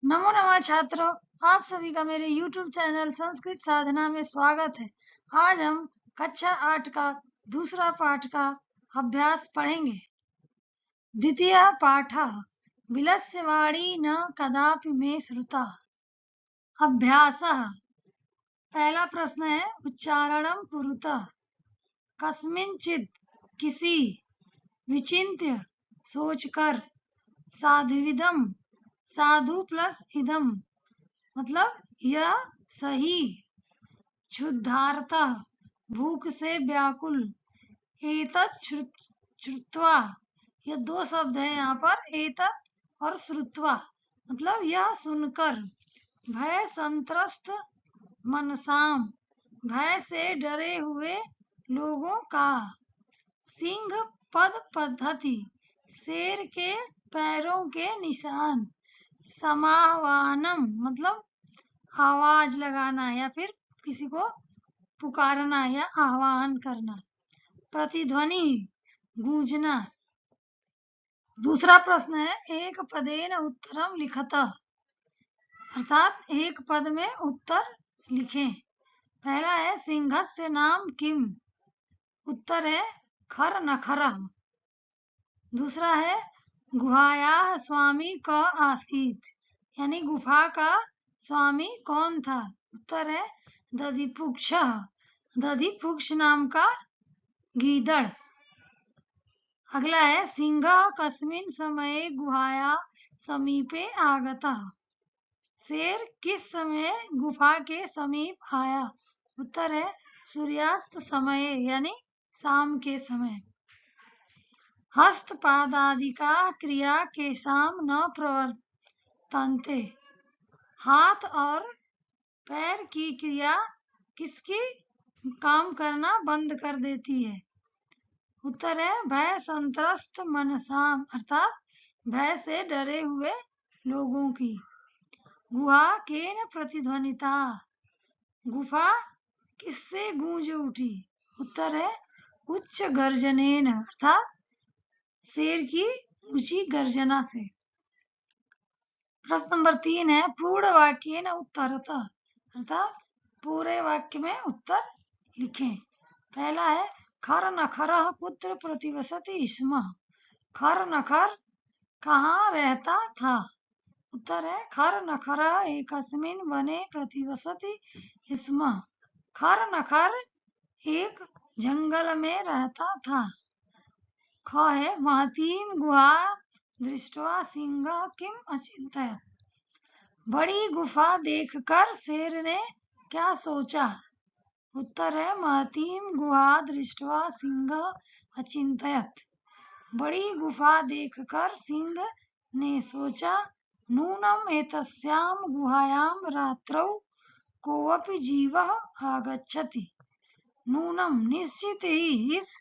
नमो नमः छात्रों, आप सभी का मेरे YouTube चैनल संस्कृत साधना में स्वागत है। आज हम कक्षा 8 का दूसरा पाठ का अभ्यास पढ़ेंगे। द्वितीय पाठ विलस्य वाणी न कदापि मे श्रुता। अभ्यास। पहला प्रश्न है उच्चारणम कुरुत। कस्मिंचित किसी, विचिन्त्य सोचकर, साधुविदम साधु प्लस इदम मतलब यह सही, क्षुधार्तः भूख से व्याकुल, एतत् श्रुत्वा ये दो शब्द है यहाँ पर, एतत् और श्रुत्वा मतलब यह सुनकर, भय संत्रस्त मनसाम भय से डरे हुए लोगों का, सिंह पद पद्धति शेर के पैरों के निशान, समाहवानम मतलब आवाज लगाना या फिर किसी को पुकारना या आह्वान करना, प्रतिध्वनि गूंजना। दूसरा प्रश्न है एक पदेन उत्तरम लिखत, अर्थात एक पद में उत्तर लिखें। पहला है सिंहस्य नाम किम, उत्तर है खर नखरः। दूसरा है गुहायाः स्वामी क आसीत, यानी गुफा का स्वामी कौन था, उत्तर है दधिपुक्षः, दधिपुक्ष नाम का गीदड़। अगला है सिंहः कस्मिन् समये गुहाया समीपे आगतः, शेर किस समय गुफा के समीप आया, उत्तर है सूर्यास्त समय यानी शाम के समय। हस्त पादादिका क्रिया केशाम न प्रवर्तन्ते, हाथ और पैर की क्रिया किसकी काम करना बंद कर देती है, उत्तर है भय संत्रस्त मनसाम अर्थात भय से डरे हुए लोगों की। गुहा केन प्रतिध्वनिता, गुफा किससे गूंज उठी, उत्तर है उच्च गर्जनेन अर्थात शेर की ऊंची गर्जना से। प्रश्न नंबर 3 है पूर्ण वाक्य न उत्तरत, अर्थात पूरे वाक्य में उत्तर लिखें। पहला है खर नखरः कुत्र प्रतिवसति स्म, खर नखर कहाँ रहता था, उत्तर है खर नखरः एकस्मिन् वने प्रतिवसति स्म, खर नखर एक जंगल में रहता था। ख है महतीम गुहा दृष्ट्वा सिंह किम अचिंत्यत, बड़ी गुफा देखकर शेर ने क्या सोचा, उत्तर है महतीम गुहा दृष्ट्वा सिंह अचिंत्यत, बड़ी गुफा देखकर सिंह ने सोचा, नूनम एतस्याम गुहायाम रात्रौ कोऽपि जीवः आगच्छति, नूनम निश्चित ही इस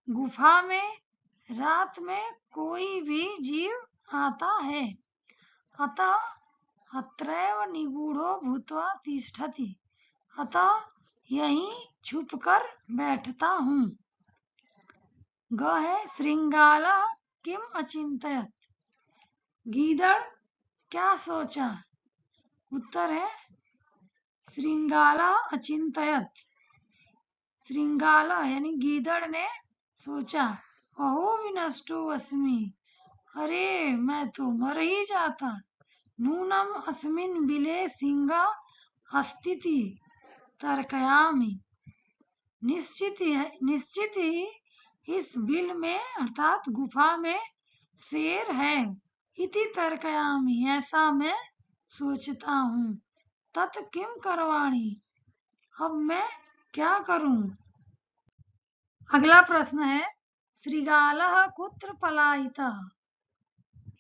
गुफा में रात में कोई भी जीव आता है, अतः अत्रैव निगूढ़ो भूत्वा तिष्ठति, अतः यहीं छुपकर बैठता हूँ। ग है श्रृंगालः किम अचिंत्यत, गीदड़ क्या सोचा, उत्तर है श्रृंगालः अचिंत्यत, श्रृंगालः यानी गीदड़ ने सोचा, अहो विनष्टो अस्मि, अरे मैं तो मर ही जाता, नूनम अस्मिन् बिले सिंह अस्तीति तर्कयामि, निश्चित ही इस बिल में अर्थात गुफा में शेर है, इति तर्कयामि ऐसा मैं सोचता हूँ, तत् किम करवाणि अब मैं क्या करूं। अगला प्रश्न है श्रृगालः कुत्र पलायितः,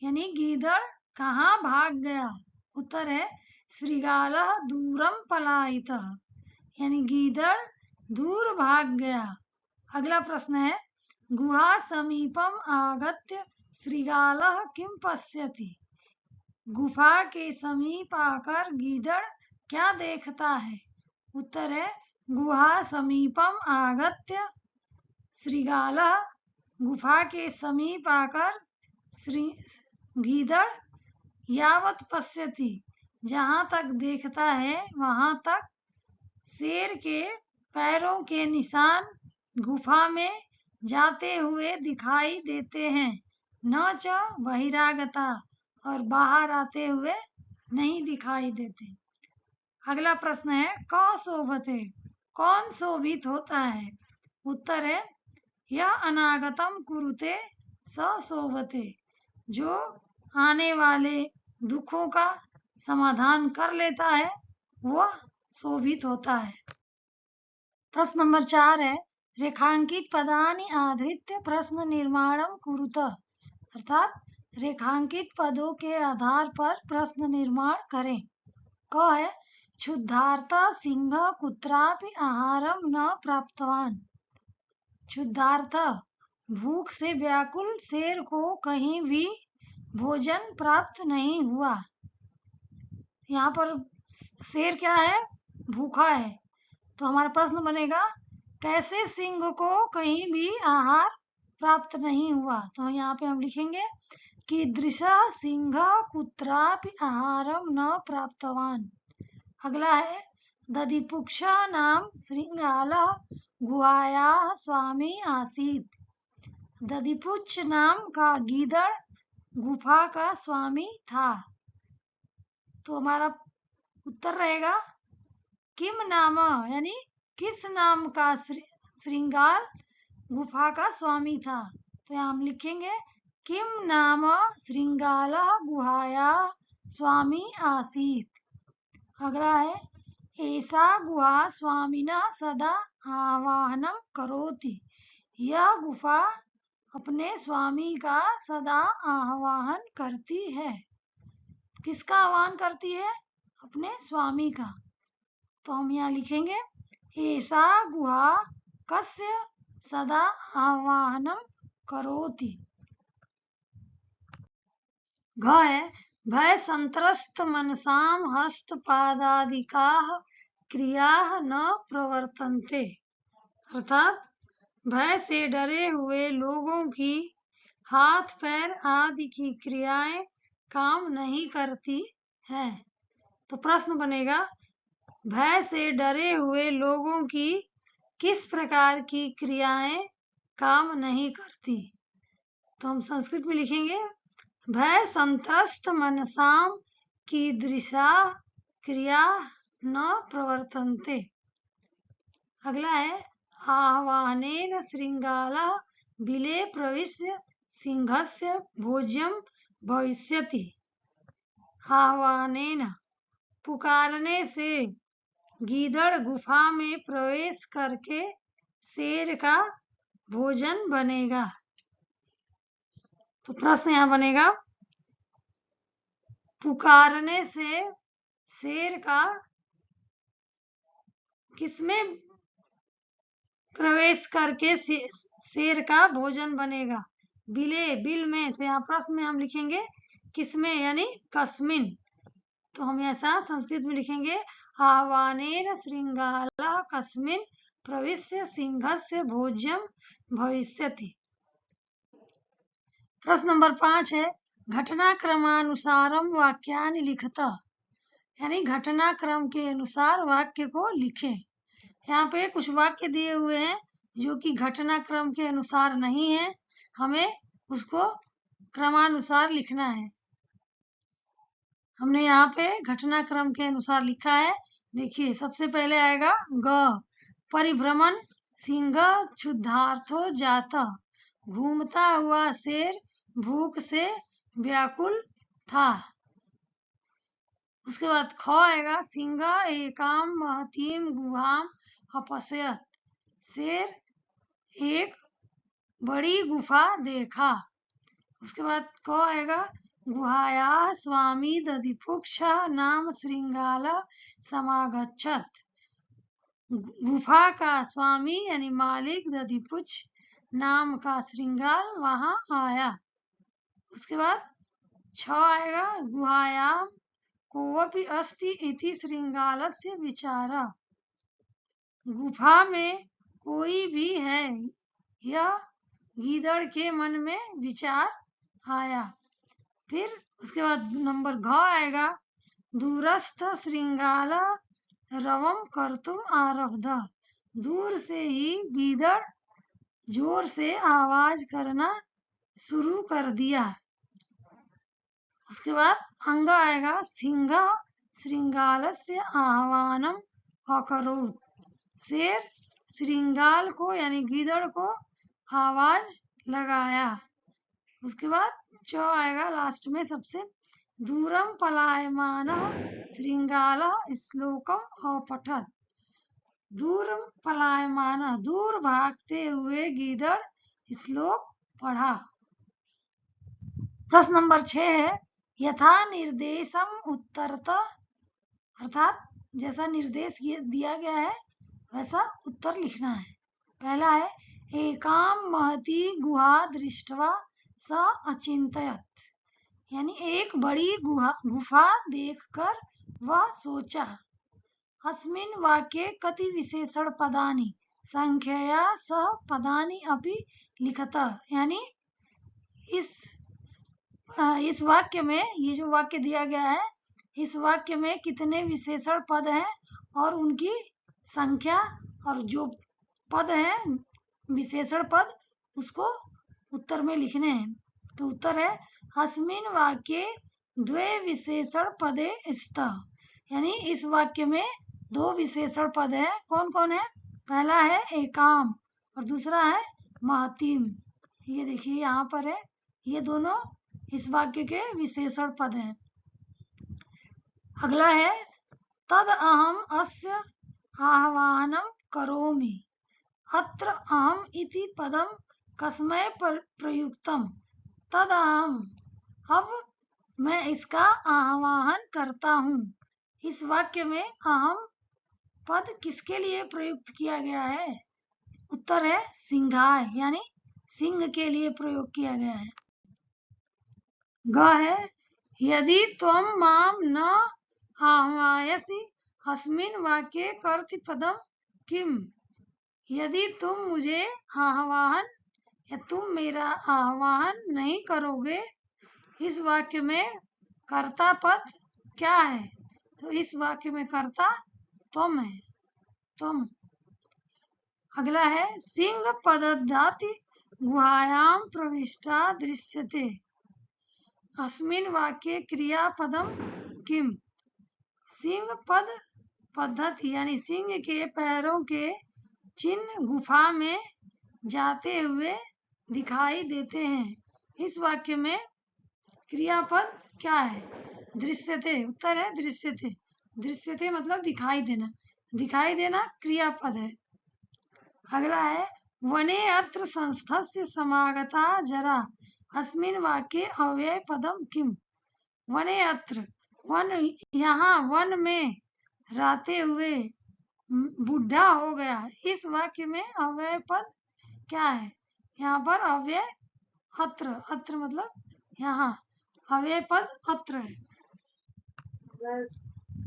यानी गीदड़ कहाँ भाग गया, उत्तर है श्रृगालः दूरम पलायितः, यानी गीदड़ दूर भाग गया। अगला प्रश्न है गुहा समीपम आगत्य श्रृगालः किम पश्यति, गुफा के समीप आकर गीदड़ क्या देखता है, उत्तर है गुहा समीपम आगत्य श्रृगालः, गुफा के समीप आकर गीदड़ यावत पश्यति, जहाँ तक देखता है वहां तक शेर के पैरों के निशान गुफा में जाते हुए दिखाई देते हैं। न च बहिरागता, और बाहर आते हुए नहीं दिखाई देते। अगला प्रश्न है क शोभते, कौन शोभित होता है? उत्तर है यह अनागतम कुरुते स शोभते, जो आने वाले दुखों का समाधान कर लेता है वह शोभित होता है। प्रश्न नंबर 4 है रेखांकित पदानि आधृत्य प्रश्न निर्माणम कुरुत, अर्थात रेखांकित पदों के आधार पर प्रश्न निर्माण करें। क है क्षुधार्त सिंह कुत्रापि आहारम न प्राप्तवान। क्षुधार्त, भूख से व्याकुल शेर को कहीं भी भोजन प्राप्त नहीं हुआ। यहाँ पर शेर क्या है? भूखा है। तो हमारा प्रश्न बनेगा कैसे सिंह को कहीं भी आहार प्राप्त नहीं हुआ। तो यहाँ पे हम लिखेंगे कीदृशः सिंह कुत्रापि आहारम न प्राप्तवान। अगला है दधिपुक्षा नाम श्रृंगालः गुहायाः स्वामी आसीत्। दधिपुच्छ नाम का गीदड़ गुफा का स्वामी था। तो हमारा उत्तर रहेगा किम नाम, यानी किस नाम का श्रृंगाल गुफा का स्वामी था। तो यहाँ हम लिखेंगे किम नाम श्रृंगालः गुहायाः स्वामी आसीत्। अगला है ऐसा गुहा स्वामिनः सदा आवाहनम करोति। यह गुफा अपने स्वामी का सदा आह्वान करती है। किसका आह्वान करती है? अपने स्वामी का। तो हम यहाँ लिखेंगे ऐसा गुहा कस्य सदा आह्वानम करोति। घ है भय संत्रस्त मनसाम हस्तपादादिकाः क्रियाः न प्रवर्तन्ते, अर्थात भय से डरे हुए लोगों की हाथ पैर आदि की क्रियाएं काम नहीं करती हैं। तो प्रश्न बनेगा भय से डरे हुए लोगों की किस प्रकार की क्रियाएं काम नहीं करती। तो हम संस्कृत में लिखेंगे भय संत्रस्त मनसाम कीदृशा क्रिया न प्रवर्तन्ते। अगला है आह्वानेन श्रृंगालः बिले प्रविश्य सिंहस्य भोज्यम भविष्यति। आह्वानेन, पुकारने से गीदड़ गुफा में प्रवेश करके शेर का भोजन बनेगा। तो प्रश्न यहाँ बनेगा पुकारने से शेर का किसमें प्रवेश करके शेर का भोजन बनेगा? बिले, बिल में। तो यहाँ प्रश्न में हम लिखेंगे किसमें, यानी कस्मिन। तो हम ऐसा संस्कृत में लिखेंगे आह्वानेन श्रृंगालः कस्मिन् प्रविश्य सिंहस्य भोज्यम भविष्यति। प्रश्न नंबर 5 है घटनाक्रमानुसारम वाक्यानि लिखत, यानी घटनाक्रम के अनुसार वाक्य को लिखें। यहाँ पे कुछ वाक्य दिए हुए हैं जो कि घटनाक्रम के अनुसार नहीं है, हमें उसको क्रमानुसार लिखना है। हमने यहाँ पे घटनाक्रम के अनुसार लिखा है। देखिए सबसे पहले आएगा ग, परिभ्रमण सिंह क्षुधार्थो जाता, घूमता हुआ शेर भूख से व्याकुल था। उसके बाद ख आएगा सिंह एकाम महतीम गुहाम अपश्यत, शेर एक बड़ी गुफा देखा। उसके बाद क आएगा गुहाया स्वामी दधिपुक्ष नाम श्रृंगाल समागच्छत, गुफा का स्वामी यानी मालिक दधिपुच्छ नाम का श्रृंगाल वहां आया। उसके बाद छ आएगा गुहायाम कोवपि अस्ति इति श्रृंगालस्य विचारा, गुफा में कोई भी है यह गीदड़ के मन में विचार आया। फिर उसके बाद नंबर घ आएगा, दूरस्थ श्रृंगाल रवम कर्तुम आरब्ध, दूर से ही गीदड़ जोर से आवाज करना शुरू कर दिया। उसके बाद अंग आएगा, सिंह श्रृंगालस्य आह्वानम अकरोत्, शेर श्रृंगाल को यानी गीदड़ को आवाज लगाया। उसके बाद च आएगा लास्ट में सबसे, दूरम पलायमानः श्रृंगालः श्लोकम अपठत्, दूर पलायमान दूर भागते हुए गीदड़ श्लोक पढ़ा। प्रश्न नंबर 6 है, यथा निर्देशम उत्तरत, अर्थात जैसा निर्देश दिया गया है वैसा उत्तर लिखना है। पहला है, एकाम महती गुहा दृष्ट्वा स अचिंतयत्, यानी एक बड़ी गुफा देखकर वह सोचा। अस्मिन् वाक्ये कति विशेषण पदानि संख्यया सह पदानि अपि लिखत, यानी इस वाक्य में, ये जो वाक्य दिया गया है, इस वाक्य में कितने विशेषण पद हैं और उनकी संख्या, और जो पद हैं विशेषण पद उसको उत्तर में लिखने हैं। तो उत्तर है, अस्मिन् वाक्ये द्वे विशेषण पदे स्तः, यानी इस वाक्य में 2 विशेषण पद है। कौन कौन है? पहला है एकाम और दूसरा है महतीम। ये देखिए यहाँ पर है, ये दोनों इस वाक्य के विशेषण पद हैं। अगला है, तद अहम अस्य आह्वानम करोमि, अत्र अहम इति पदम कस्मै प्रयुक्तम, तद अहम, अब मैं इसका आह्वान करता हूँ। इस वाक्य में अहम पद किसके लिए प्रयुक्त किया गया है? उत्तर है सिंहाय, यानी सिंह के लिए प्रयोग किया गया है। ग है, यदि त्वं माम न आह्वायसि अस्मिन् वाक्ये कर्तृपदम किम, यदि तुम मुझे आह्वान या तुम मेरा आह्वान नहीं करोगे, इस वाक्य में कर्ता पद क्या है? तो इस वाक्य में कर्ता तुम है, तुम। अगला है, सिंह पदधाति गुहायाम प्रविष्टा दृश्यते, अस्मिन् वाक्ये क्रियापदम किम, सिंह पद पद्धति यानी सिंह के पैरों के चिन्ह गुफा में जाते हुए दिखाई देते हैं। इस वाक्य में क्रियापद क्या है? दृश्यते, उत्तर है दृश्यते। दृश्यते मतलब दिखाई देना, दिखाई देना क्रियापद है। अगला है, वने अत्र संस्थस्य समागता जरा, अस्मिन् वाक्ये अव्यय पदम किम, वने अत्र, वन यहाँ वन में रहते हुए बुढ़ा हो गया, इस वाक्य में अव्यय पद क्या है? यहाँ पर अव्यय अत्र, अत्र मतलब यहाँ, अव्यय पद अत्र है।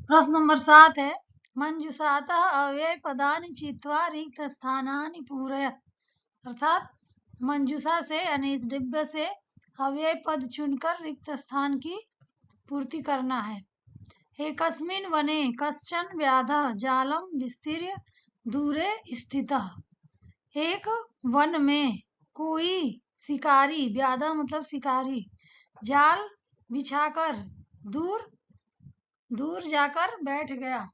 प्रश्न नंबर 7 है, मंजुषातः अव्यय पदानि चित्वा रिक्त स्थानानि पूरयत्, अर्थात मंजुषा से यानी इस डिब्बे से अव्यय पद चुनकर रिक्त स्थान की पूर्ति करना है। एकस्मिन् वने कश्चन व्याधः जालं विस्तीर्य दूरे स्थितः, एक वन में कोई शिकारी, व्याधा मतलब शिकारी, जाल बिछाकर दूर दूर जाकर बैठ गया।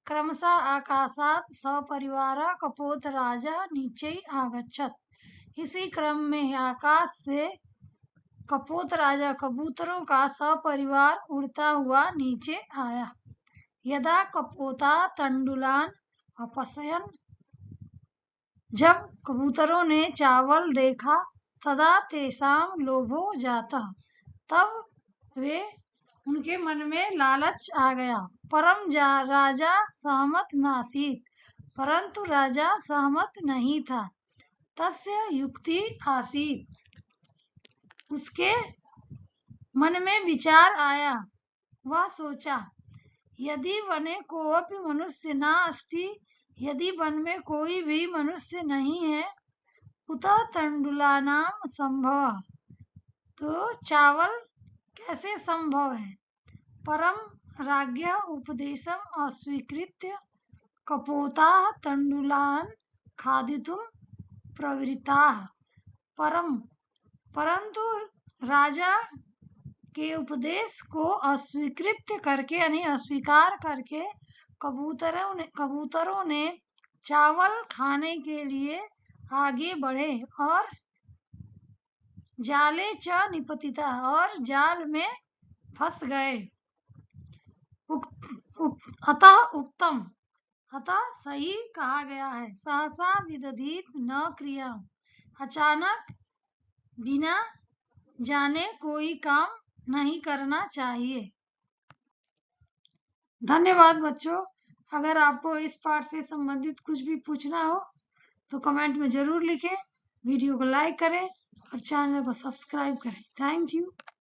क्रमशः आकाशात् सपरिवारः कपोत राजा नीचे आगच्छत्, इसी क्रम में आकाश से कपोत राजा कबूतरों का सपरिवार उड़ता हुआ नीचे आया। यदा कपोता तंडुलान अपसयन, जब कबूतरों ने चावल देखा, तदा तेषां लोभो जातः, तब वे उनके मन में लालच आ गया। परम राजा सहमत नासीत, परंतु राजा सहमत नहीं था। तस्य युक्ति आसीत, उसके मन में विचार आया, वह सोचा, यदि वने कोऽपि मनुष्य न अस्ति, यदि वन में कोई भी मनुष्य नहीं है, उत तंडुलानाम संभव, तो चावल कैसे संभव है? परम राज्ञा उपदेशम अस्वीकृत्य कपोताः तण्डुलान् खादितुं प्रवृत्ताः। परंतु राजा के उपदेश को अस्वीकृत करके यानी अस्वीकार करके कबूतरों ने चावल खाने के लिए आगे बढ़े और जाले च निपतिता और जाल में फंस गए। अतः सही कहा गया है, सहसा विदधीत न क्रिया, अचानक बिना जाने कोई काम नहीं करना चाहिए। धन्यवाद बच्चों। अगर आपको इस पाठ से संबंधित कुछ भी पूछना हो तो कमेंट में जरूर लिखें, वीडियो को लाइक करें और चैनल को सब्सक्राइब करें। Thank you.